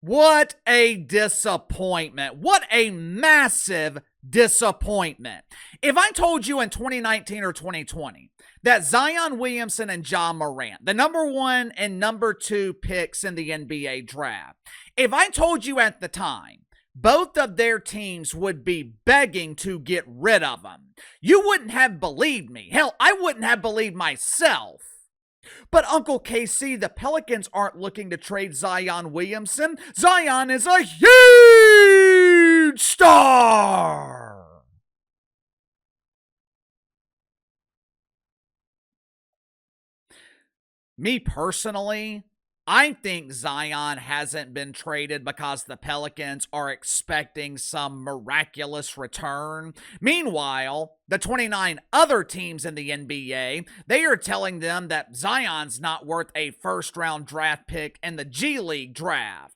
What a disappointment. What a massive disappointment. If I told you in 2019 or 2020 that Zion Williamson and Ja Morant, the number 1 and number 2 picks in the NBA draft, if I told you at the time both of their teams would be begging to get rid of them, you wouldn't have believed me. Hell, I wouldn't have believed myself. But Uncle KC, the Pelicans aren't looking to trade Zion Williamson. Zion is a huge star. Me personally, I think Zion hasn't been traded because the Pelicans are expecting some miraculous return. Meanwhile, the 29 other teams in the NBA, they are telling them that Zion's not worth a first-round draft pick in the G League draft.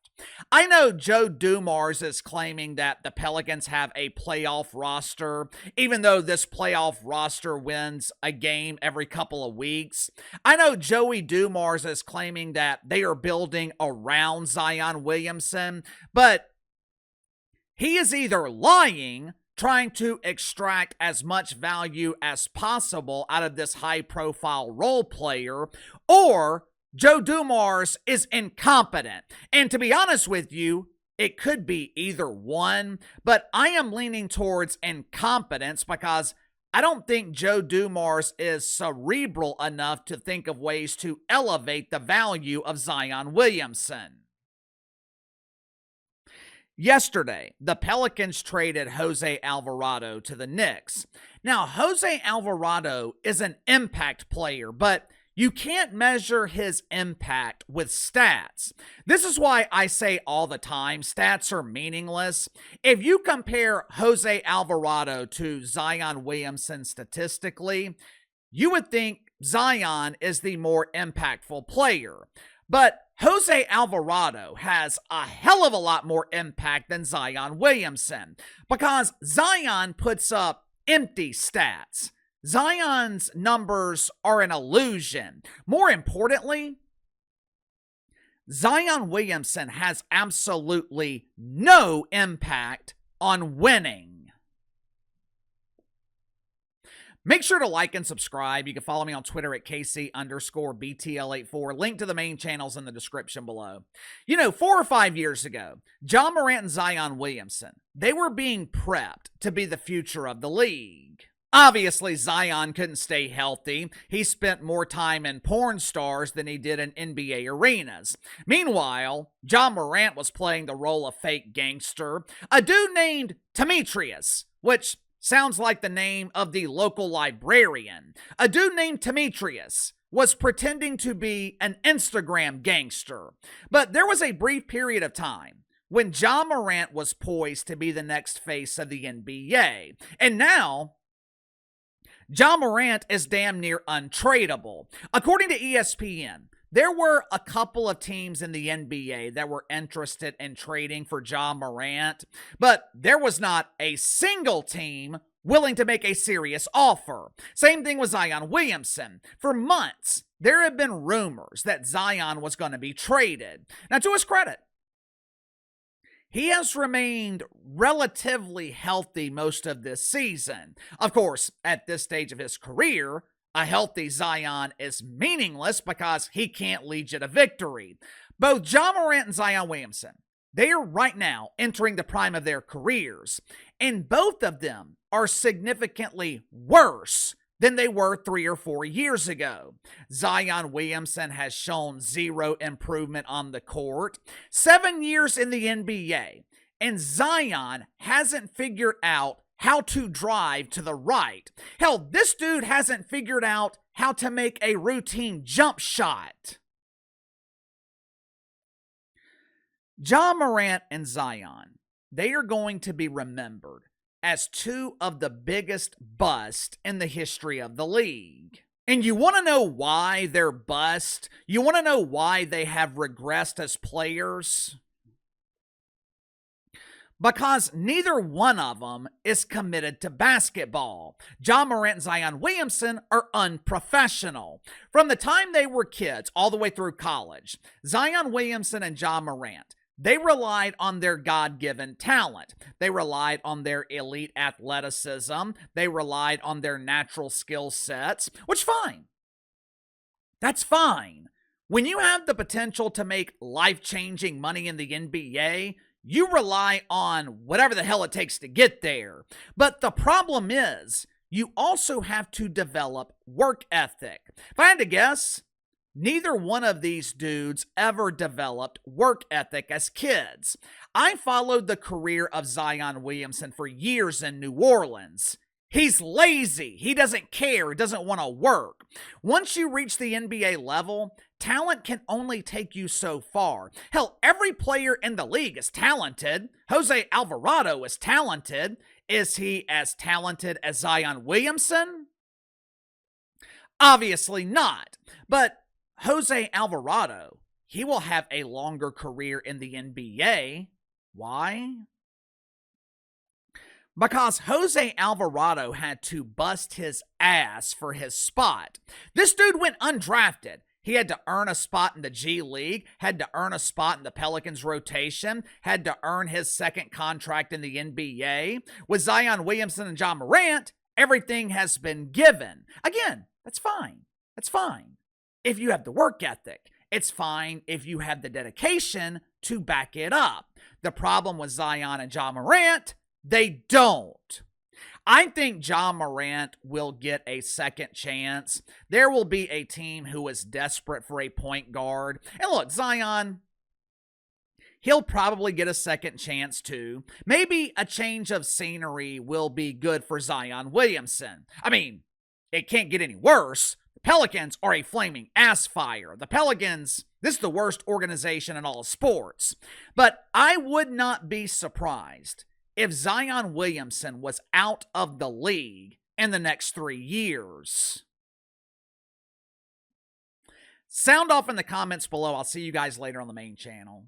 I know Joe Dumars is claiming that the Pelicans have a playoff roster, even though this playoff roster wins a game every couple of weeks. I know Joey Dumars is claiming that they are building around Zion Williamson, but he is either lying, trying to extract as much value as possible out of this high-profile role player, or Joe Dumars is incompetent. And to be honest with you, it could be either one, but I am leaning towards incompetence because I don't think Joe Dumars is cerebral enough to think of ways to elevate the value of Zion Williamson. Yesterday, the Pelicans traded Jose Alvarado to the Knicks. Now, Jose Alvarado is an impact player, but you can't measure his impact with stats. This is why I say all the time, stats are meaningless. If you compare Jose Alvarado to Zion Williamson statistically, you would think Zion is the more impactful player. But Jose Alvarado has a hell of a lot more impact than Zion Williamson because Zion puts up empty stats. Zion's numbers are an illusion. More importantly, Zion Williamson has absolutely no impact on winning. Make sure to like and subscribe. You can follow me on Twitter at KC_BTL84. Link to the main channels in the description below. 4 or 5 years ago, Ja Morant and Zion Williamson, they were being prepped to be the future of the league. Obviously, Zion couldn't stay healthy. He spent more time in porn stars than he did in NBA arenas. Meanwhile, Ja Morant was playing the role of fake gangster, a dude named Demetrius, which sounds like the name of the local librarian. A dude named Demetrius was pretending to be an Instagram gangster. But there was a brief period of time when Ja Morant was poised to be the next face of the NBA. And now Ja Morant is damn near untradeable. According to ESPN, there were a couple of teams in the NBA that were interested in trading for Ja Morant, but there was not a single team willing to make a serious offer. Same thing with Zion Williamson. For months, there have been rumors that Zion was going to be traded. Now, to his credit, he has remained relatively healthy most of this season. Of course, at this stage of his career, a healthy Zion is meaningless because he can't lead you to victory. Both Ja Morant and Zion Williamson, they are right now entering the prime of their careers, and both of them are significantly worse than they were 3 or 4 years ago. Zion Williamson has shown zero improvement on the court. 7 years in the NBA, and Zion hasn't figured out how to drive to the right. Hell, this dude hasn't figured out how to make a routine jump shot. Ja Morant and Zion, they are going to be remembered as two of the biggest busts in the history of the league. And you want to know why they're bust? You want to know why they have regressed as players? Because neither one of them is committed to basketball. Ja Morant and Zion Williamson are unprofessional. From the time they were kids all the way through college, Zion Williamson and Ja Morant, They relied on their God-given talent. They relied on their elite athleticism. They relied on their natural skill sets, which fine. That's fine. When you have the potential to make life-changing money in the NBA, you rely on whatever the hell it takes to get there. But the problem is, you also have to develop work ethic. If I had to guess, neither one of these dudes ever developed work ethic as kids. I followed the career of Zion Williamson for years in New Orleans. He's lazy. He doesn't care. He doesn't want to work. Once you reach the NBA level, talent can only take you so far. Hell, every player in the league is talented. Jose Alvarado is talented. Is he as talented as Zion Williamson? Obviously not. But Jose Alvarado, he will have a longer career in the NBA. Why? Because Jose Alvarado had to bust his ass for his spot. This dude went undrafted. He had to earn a spot in the G League, had to earn a spot in the Pelicans rotation, had to earn his second contract in the NBA. With Zion Williamson and Ja Morant, everything has been given. Again, that's fine. That's fine if you have the work ethic. It's fine if you have the dedication to back it up. The problem with Zion and Ja Morant, they don't. I think Ja Morant will get a second chance. There will be a team who is desperate for a point guard. And look, Zion, he'll probably get a second chance too. Maybe a change of scenery will be good for Zion Williamson. I mean, it can't get any worse. The Pelicans are a flaming ass fire. The Pelicans, this is the worst organization in all of sports. But I would not be surprised if Zion Williamson was out of the league in the next 3 years. Sound off in the comments below. I'll see you guys later on the main channel.